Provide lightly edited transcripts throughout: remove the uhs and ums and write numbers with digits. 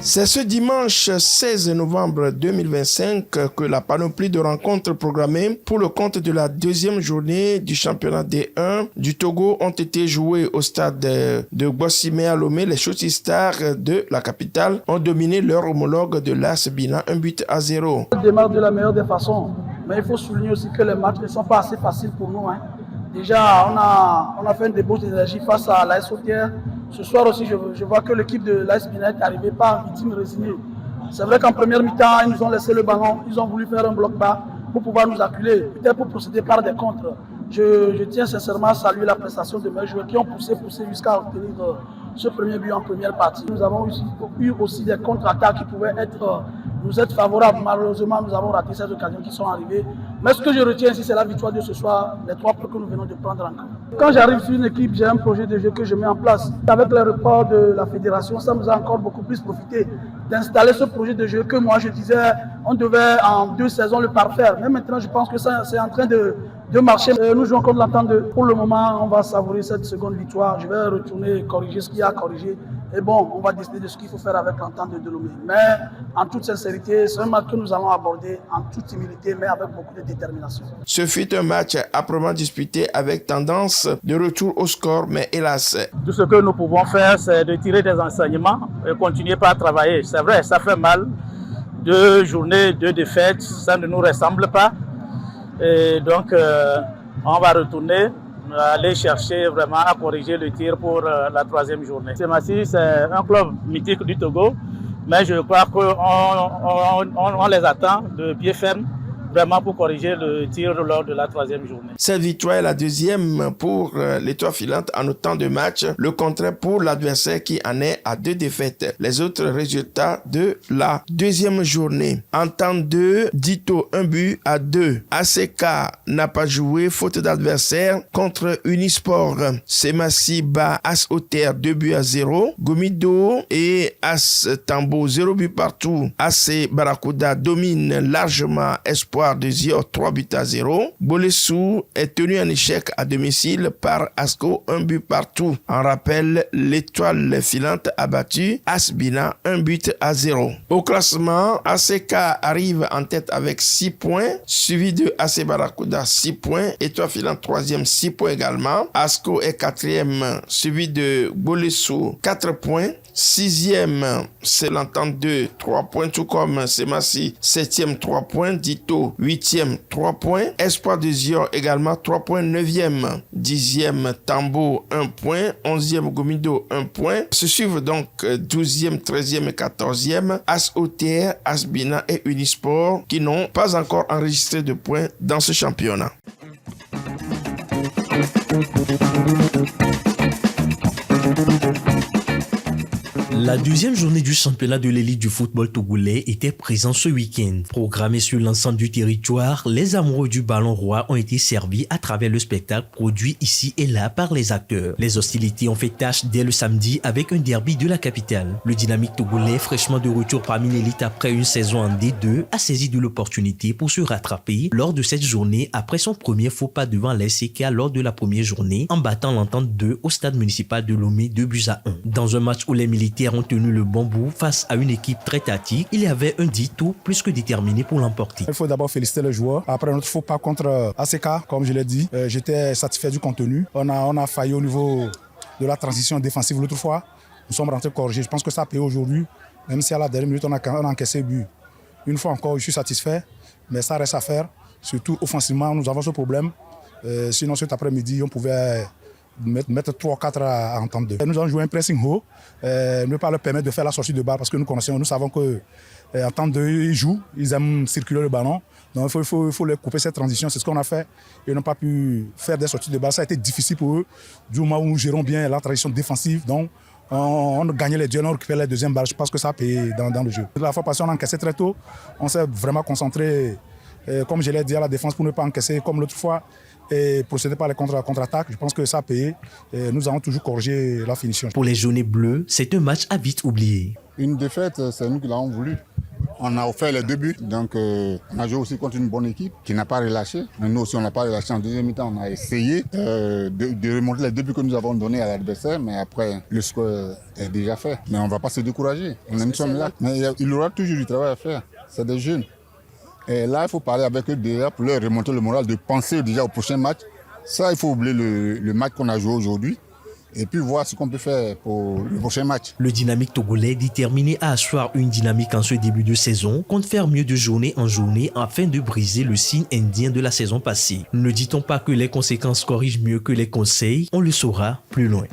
C'est ce dimanche 16 novembre 2025 que la panoplie de rencontres programmées pour le compte de la deuxième journée du championnat D1 du Togo ont été jouées au stade de Gbossimé à Lomé. Les Shooting Stars de la capitale ont dominé leur homologue de l'AS Bina 1-0. On démarre de la meilleure des façons, mais il faut souligner aussi que les matchs ne sont pas assez faciles pour nous. Déjà, on a fait une débauche d'énergie face à l'AS Sautière. Ce soir aussi, je vois que l'équipe de l'AS Bina est arrivée par victime résignée. C'est vrai qu'en première mi-temps, ils nous ont laissé le ballon, ils ont voulu faire un bloc bas pour pouvoir nous acculer, peut-être pour procéder par des contres. Je tiens sincèrement à saluer la prestation de mes joueurs qui ont poussé jusqu'à obtenir ce premier but en première partie. Nous avons eu aussi des contre-attaques qui pouvaient nous être favorables. Malheureusement, nous avons raté ces occasions qui sont arrivées. Mais ce que je retiens ici, c'est la victoire de ce soir, les 3 points que nous venons de prendre en compte. Quand j'arrive sur une équipe, j'ai un projet de jeu que je mets en place. Avec le report de la fédération, ça nous a encore beaucoup plus profité d'installer ce projet de jeu que moi je disais, on devait en 2 saisons le parfaire. Mais maintenant, je pense que ça c'est en train de marcher. Nous jouons contre l'entente. Pour le moment, on va savourer cette seconde victoire. Je vais retourner corriger ce qu'il y a à corriger. Et bon, on va décider de ce qu'il faut faire avec l'entente de Lomé. Mais en toute sincérité, c'est un match que nous allons aborder en toute humilité, mais avec beaucoup de détermination. Ce fut un match âprement disputé avec tendance de retour au score, mais hélas. Tout ce que nous pouvons faire, c'est de tirer des enseignements et continuer par travailler. C'est vrai, ça fait mal. 2 journées, 2 défaites, ça ne nous ressemble pas. Et donc, on va retourner, aller chercher vraiment à corriger le tir pour la 3e journée. Semassi, c'est un club mythique du Togo, mais je crois qu'on les attend de pied ferme, vraiment pour corriger le tir lors de la 3e journée. Cette victoire est la 2e pour l'Étoile filante en autant de matchs, le contraire pour l'adversaire qui en est à 2 défaites. Les autres résultats de la 2e journée. Entente 2, Dito 1-2. ACK n'a pas joué, faute d'adversaire contre Unisport. Semassi bat As Oter 2-0. Gomido et As Tambo 0 but partout. AC Barracuda domine largement Espoir de Zior 3-0. Bolessou est tenu en échec à domicile par Asco 1 but partout. En rappel, l'Étoile filante a battu Asbina 1-0. Au classement, ACK arrive en tête avec 6 points, suivi de AC Barracuda 6 points, Étoile filante 3e 6 points également. Asco est 4e, suivi de Bolessou 4 points. 6e, c'est l'entente 2, 3 points, tout comme Semassi, 7e, 3 points, Dito, 8e, 3 points, Espoir de Zior également 3 points, 9e, 10e, Tambo, 1 point, 11e, Gomido, 1 point. Se suivent donc 12e, 13e et 14e, As OTR, Asbina et Unisport qui n'ont pas encore enregistré de points dans ce championnat. La 2e journée du championnat de l'élite du football togolais était présente ce week-end. Programmée sur l'ensemble du territoire, les amoureux du ballon roi ont été servis à travers le spectacle produit ici et là par les acteurs. Les hostilités ont fait tâche dès le samedi avec un derby de la capitale. Le dynamique togolais, fraîchement de retour parmi l'élite après une saison en D2, a saisi de l'opportunité pour se rattraper lors de cette journée après son premier faux pas devant l'SCK lors de la première journée en battant l'entente 2 au stade municipal de Lomé 2-1. Dans un match où les militaires ont tenu le bon bout face à une équipe très tactique, il y avait un Dito plus que déterminé pour l'emporter. Il faut d'abord féliciter le joueur. Après notre faux pas contre ACK, comme je l'ai dit, j'étais satisfait du contenu. On a failli au niveau de la transition défensive l'autre fois. Nous sommes rentrés corrigés. Je pense que ça a payé aujourd'hui. Même si à la dernière minute, on a encaissé le but. Une fois encore, je suis satisfait, mais ça reste à faire. Surtout offensivement, nous avons ce problème. Sinon, cet après-midi, on pouvait mettre 3 ou 4 à entente 2. Nous avons joué un pressing haut, ne pas leur permettre de faire la sortie de balle parce que nous savons que entente 2, ils jouent, ils aiment circuler le ballon. Donc il faut leur couper cette transition, c'est ce qu'on a fait. Ils n'ont pas pu faire des sorties de balle, ça a été difficile pour eux. Du moment où nous gérons bien la transition défensive, donc on gagnait les duels, on récupère les deuxièmes balles. Je pense que ça a payé dans le jeu. La fois passée, on a encaissé très tôt, on s'est vraiment concentré, comme je l'ai dit, à la défense pour ne pas encaisser comme l'autre fois. Et procéder par les contre-attaques, je pense que ça a payé. Et nous allons toujours corriger la finition. Pour les jaunets bleus, c'est un match à vite oublier. Une défaite, c'est nous qui l'avons voulu. On a offert les 2 buts, donc on a joué aussi contre une bonne équipe qui n'a pas relâché. Mais nous aussi, on n'a pas relâché en deuxième mi-temps. On a essayé de remonter les 2 buts que nous avons donnés à l'adversaire, mais après, le score est déjà fait. Mais on ne va pas se décourager. Nous sommes là. Mais il y aura toujours du travail à faire. C'est des jeunes. Et là, il faut parler avec eux déjà pour leur remonter le moral, de penser déjà au prochain match. Ça, il faut oublier le match qu'on a joué aujourd'hui. Et puis voir ce qu'on peut faire pour le prochain match. Le Dynamique togolais, déterminé à asseoir une dynamique en ce début de saison, compte faire mieux de journée en journée afin de briser le signe indien de la saison passée. Ne dit-on pas que les conséquences corrigent mieux que les conseils? On le saura plus loin.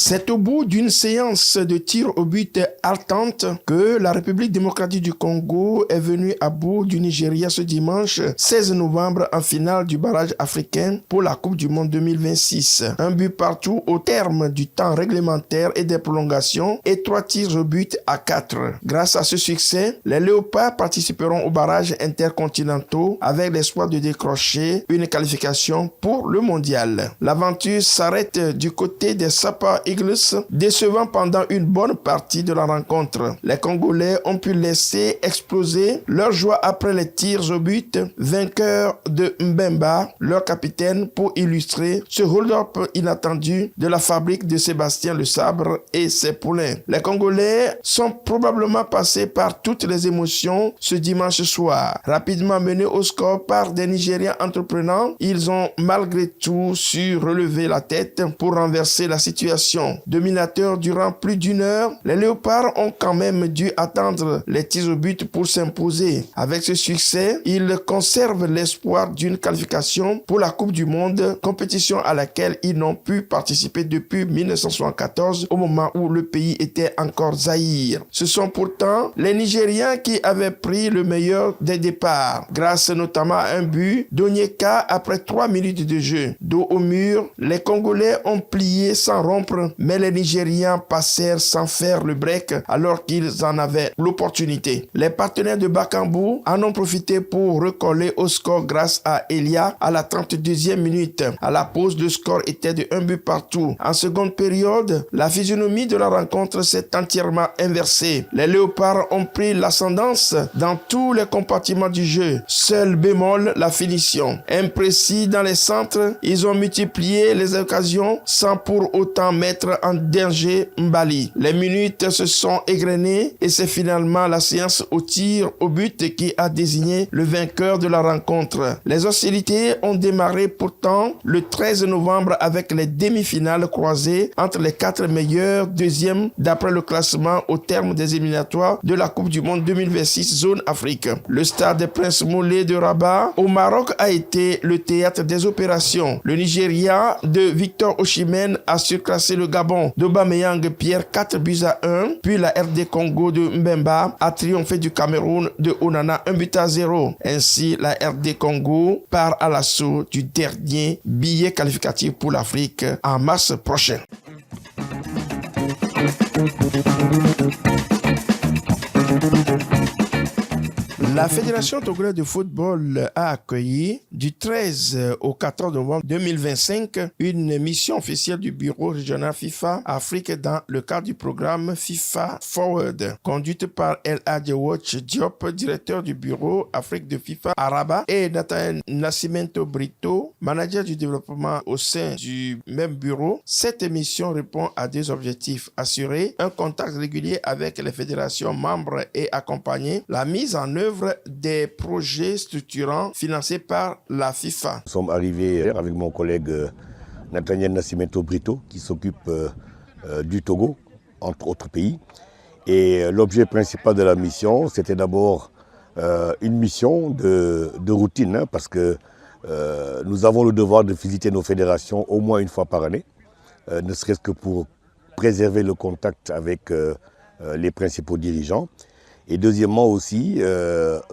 C'est au bout d'une séance de tir au but haletante que la République démocratique du Congo est venue à bout du Nigeria ce dimanche 16 novembre en finale du barrage africain pour la Coupe du Monde 2026. Un but partout au terme du temps réglementaire et des prolongations et 3 tirs au but à 4. Grâce à ce succès, les Léopards participeront aux barrages intercontinentaux avec l'espoir de décrocher une qualification pour le mondial. L'aventure s'arrête du côté des Sapa Eagles, décevant pendant une bonne partie de la rencontre. Les Congolais ont pu laisser exploser leur joie après les tirs au but, vainqueurs de Mbemba, leur capitaine, pour illustrer ce hold-up inattendu de la fabrique de Sébastien Le Sabre et ses poulains. Les Congolais sont probablement passés par toutes les émotions ce dimanche soir. Rapidement menés au score par des Nigériens entreprenants, ils ont malgré tout su relever la tête pour renverser la situation. Dominateurs durant plus d'une heure, les Léopards ont quand même dû attendre les tirs au but pour s'imposer. Avec ce succès, ils conservent l'espoir d'une qualification pour la Coupe du Monde, compétition à laquelle ils n'ont pu participer depuis 1974, au moment où le pays était encore Zaïre. Ce sont pourtant les Nigériens qui avaient pris le meilleur des départs, grâce notamment à un but d'Onyeka après 3 minutes de jeu. Dos au mur, les Congolais ont plié sans rompre, mais les Nigérians passèrent sans faire le break alors qu'ils en avaient l'opportunité. Les partenaires de Bakambu en ont profité pour recoller au score grâce à Elia à la 32e minute. À la pause, le score était de 1 but partout. En seconde période, la physionomie de la rencontre s'est entièrement inversée. Les Léopards ont pris l'ascendance dans tous les compartiments du jeu. Seul bémol, la finition. Imprécis dans les centres, ils ont multiplié les occasions sans pour autant mettre en danger Mbali. Les minutes se sont égrenées et c'est finalement la séance au tir au but qui a désigné le vainqueur de la rencontre. Les hostilités ont démarré pourtant le 13 novembre avec les demi-finales croisées entre les 4 meilleurs deuxièmes d'après le classement au terme des éliminatoires de la Coupe du Monde 2026 Zone Afrique. Le stade des Princes Moulay de Rabat au Maroc a été le théâtre des opérations. Le Nigeria de Victor Osimhen a surclassé le Gabon d'Aubameyang Pierre 4 buts à 1, puis la RD Congo de Mbemba a triomphé du Cameroun de Onana 1 but à 0. Ainsi, la RD Congo part à l'assaut du dernier billet qualificatif pour l'Afrique en mars prochain. La Fédération togolaise de football a accueilli du 13 au 14 novembre 2025 une mission officielle du bureau régional FIFA Afrique dans le cadre du programme FIFA Forward, conduite par El Hadji Watch Diop, directeur du bureau Afrique de FIFA à Rabat, et Nathan Nascimento Brito, manager du développement au sein du même bureau. Cette mission répond à 2 objectifs: assurer un contact régulier avec les fédérations membres et accompagner la mise en œuvre des projets structurants financés par la FIFA. Nous sommes arrivés avec mon collègue Nathaniel Nascimento Brito qui s'occupe du Togo, entre autres pays. Et l'objet principal de la mission, c'était d'abord une mission de routine, parce que nous avons le devoir de visiter nos fédérations au moins une fois par année, ne serait-ce que pour préserver le contact avec les principaux dirigeants. Et deuxièmement aussi,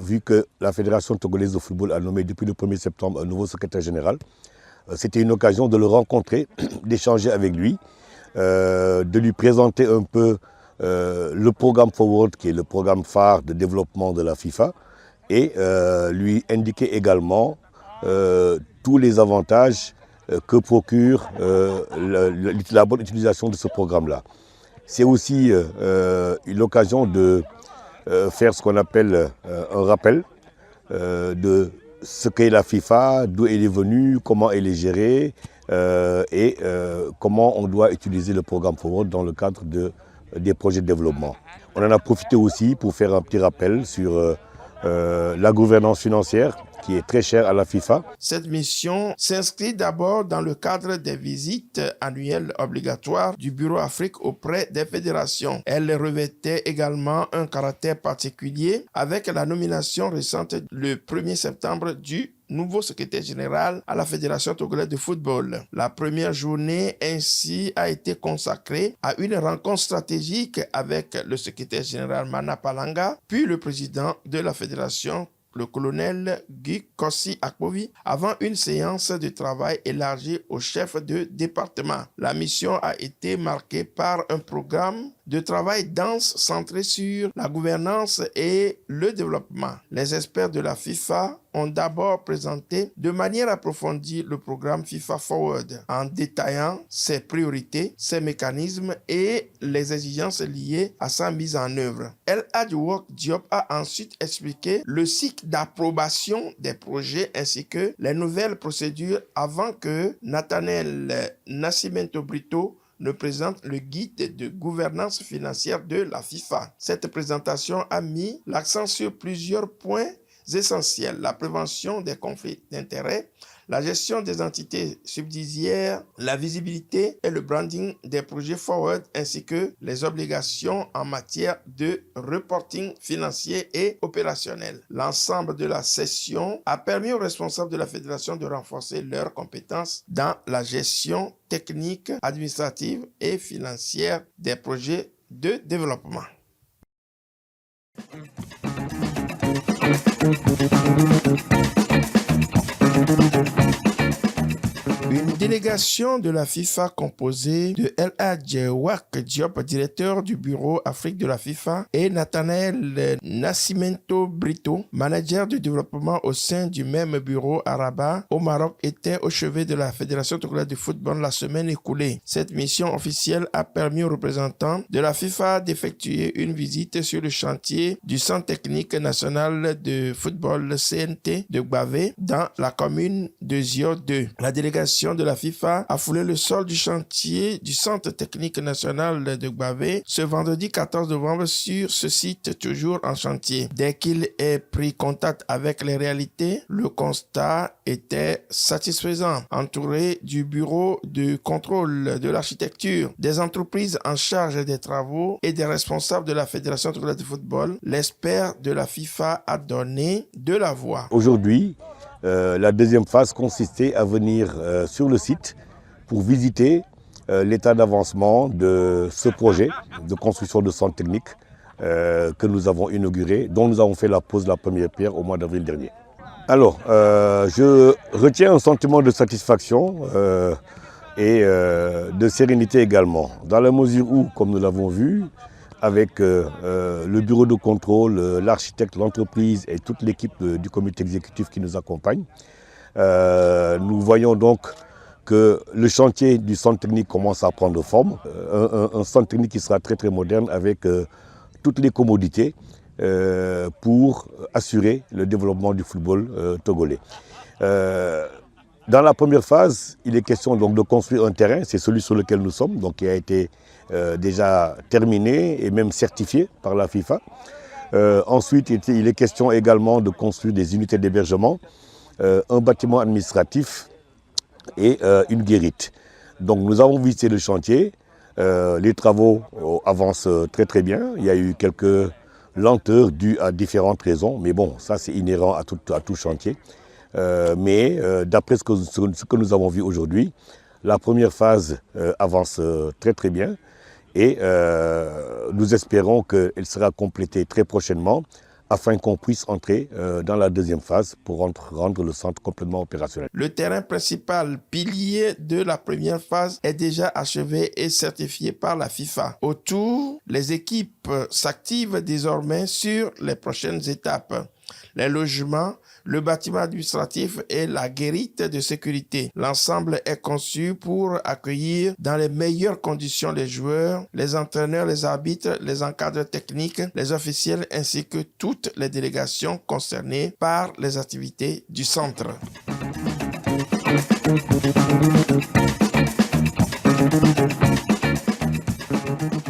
vu que la Fédération togolaise de football a nommé depuis le 1er septembre un nouveau secrétaire général, c'était une occasion de le rencontrer, d'échanger avec lui, de lui présenter un peu le programme Forward, qui est le programme phare de développement de la FIFA, et lui indiquer également tous les avantages que procure la bonne utilisation de ce programme-là. C'est aussi l'occasion de faire ce qu'on appelle un rappel de ce qu'est la FIFA, d'où elle est venue, comment elle est gérée et comment on doit utiliser le programme Forward dans le cadre des projets de développement. On en a profité aussi pour faire un petit rappel sur la gouvernance financière qui est très chère à la FIFA. Cette mission s'inscrit d'abord dans le cadre des visites annuelles obligatoires du Bureau Afrique auprès des fédérations. Elle revêtait également un caractère particulier avec la nomination récente le 1er septembre du nouveau secrétaire général à la Fédération togolaise de football. La première journée ainsi a été consacrée à une rencontre stratégique avec le secrétaire général Mana Palanga, puis le président de la fédération, le colonel Guy Kossi Akpovi, avant une séance de travail élargie aux chefs de département. La mission a été marquée par un programme de travail dense centré sur la gouvernance et le développement. Les experts de la FIFA ont d'abord présenté de manière approfondie le programme FIFA Forward en détaillant ses priorités, ses mécanismes et les exigences liées à sa mise en œuvre. El Hadji Work Diop a ensuite expliqué le cycle d'approbation des projets ainsi que les nouvelles procédures avant que Nathaniel Nascimento Brito ne présente le guide de gouvernance financière de la FIFA. Cette présentation a mis l'accent sur plusieurs points essentiels: la prévention des conflits d'intérêts, la gestion des entités subsidiaires, la visibilité et le branding des projets forward, ainsi que les obligations en matière de reporting financier et opérationnel. L'ensemble de la session a permis aux responsables de la fédération de renforcer leurs compétences dans la gestion technique, administrative et financière des projets de développement. Une délégation de la FIFA composée de El Hadji Wak Diop, directeur du bureau Afrique de la FIFA, et Nathaniel Nascimento Brito, manager de développement au sein du même bureau à Rabat, au Maroc, était au chevet de la Fédération togolaise de football la semaine écoulée. Cette mission officielle a permis aux représentants de la FIFA d'effectuer une visite sur le chantier du Centre technique national de football CNT de Gbavé dans la commune de Zio 2. La délégation de la FIFA a foulé le sol du chantier du Centre technique national de Gbavé ce vendredi 14 novembre sur ce site toujours en chantier. Dès qu'il ait pris contact avec les réalités, le constat était satisfaisant. Entouré du bureau de contrôle de l'architecture, des entreprises en charge des travaux et des responsables de la Fédération togolaise de football, l'expert de la FIFA a donné de la voix. Aujourd'hui, la deuxième phase consistait à venir sur le site pour visiter l'état d'avancement de ce projet de construction de centre technique que nous avons inauguré, dont nous avons fait la pose de la première pierre au mois d'avril dernier. Alors, je retiens un sentiment de satisfaction et de sérénité également, dans la mesure où, comme nous l'avons vu, avec le bureau de contrôle, l'architecte, l'entreprise et toute l'équipe du comité exécutif qui nous accompagne. Nous voyons donc que le chantier du centre technique commence à prendre forme. Un centre technique qui sera très très moderne avec toutes les commodités pour assurer le développement du football togolais. Dans la première phase, il est question donc de construire un terrain, c'est celui sur lequel nous sommes, donc qui a été déjà terminé et même certifié par la FIFA. Ensuite, il est question également de construire des unités d'hébergement, un bâtiment administratif et une guérite. Donc nous avons visité le chantier, les travaux avancent très très bien, il y a eu quelques lenteurs dues à différentes raisons, mais bon, ça c'est inhérent à tout chantier. Mais d'après ce que nous avons vu aujourd'hui, la première phase avance très très bien et nous espérons qu'elle sera complétée très prochainement afin qu'on puisse entrer dans la deuxième phase pour rendre le centre complètement opérationnel. Le terrain principal, pilier de la première phase, est déjà achevé et certifié par la FIFA. Autour, les équipes s'activent désormais sur les prochaines étapes. les logements, le bâtiment administratif et la guérite de sécurité. L'ensemble est conçu pour accueillir dans les meilleures conditions les joueurs, les entraîneurs, les arbitres, les encadreurs techniques, les officiels ainsi que toutes les délégations concernées par les activités du centre.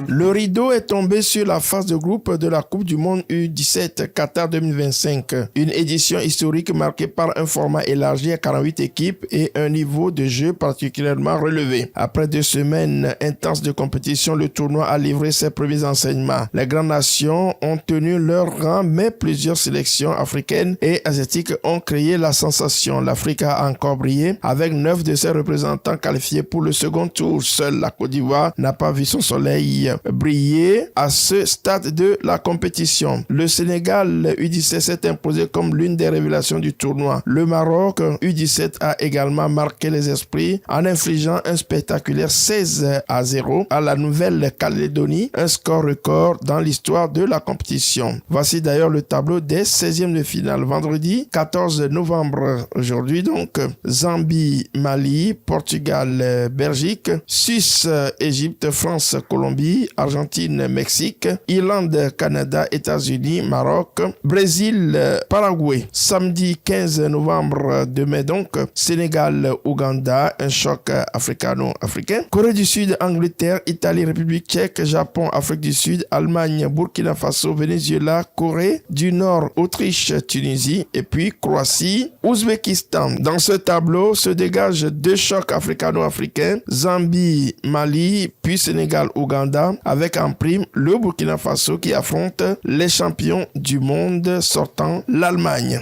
Le rideau est tombé sur la phase de groupe de la Coupe du Monde U17 Qatar 2025. Une édition historique marquée par un format élargi à 48 équipes et un niveau de jeu particulièrement relevé. Après 2 semaines intenses de compétition, le tournoi a livré ses premiers enseignements. Les grandes nations ont tenu leur rang, mais plusieurs sélections africaines et asiatiques ont créé la sensation. L'Afrique a encore brillé avec 9 de ses représentants qualifiés pour le second tour. Seule la Côte d'Ivoire n'a pas vu son soleil briller à ce stade de la compétition. Le Sénégal U17 s'est imposé comme l'une des révélations du tournoi. Le Maroc U17 a également marqué les esprits en infligeant un spectaculaire 16-0 à la Nouvelle-Calédonie, un score record dans l'histoire de la compétition. Voici d'ailleurs le tableau des 16e de finale. Vendredi 14 novembre, aujourd'hui donc, Zambie, Mali, Portugal, Belgique, Suisse, Égypte, France, Colombie, Argentine, Mexique, Irlande, Canada, États-Unis, Maroc, Brésil, Paraguay. Samedi 15 novembre, demain donc, Sénégal, Ouganda, un choc africano-africain. Corée du Sud, Angleterre, Italie, République tchèque, Japon, Afrique du Sud, Allemagne, Burkina Faso, Venezuela, Corée du Nord, Autriche, Tunisie et puis Croatie, Ouzbékistan. Dans ce tableau se dégagent 2 chocs africano-africains, Zambie, Mali, puis Sénégal, Ouganda, avec en prime le Burkina Faso qui affronte les champions du monde sortant l'Allemagne.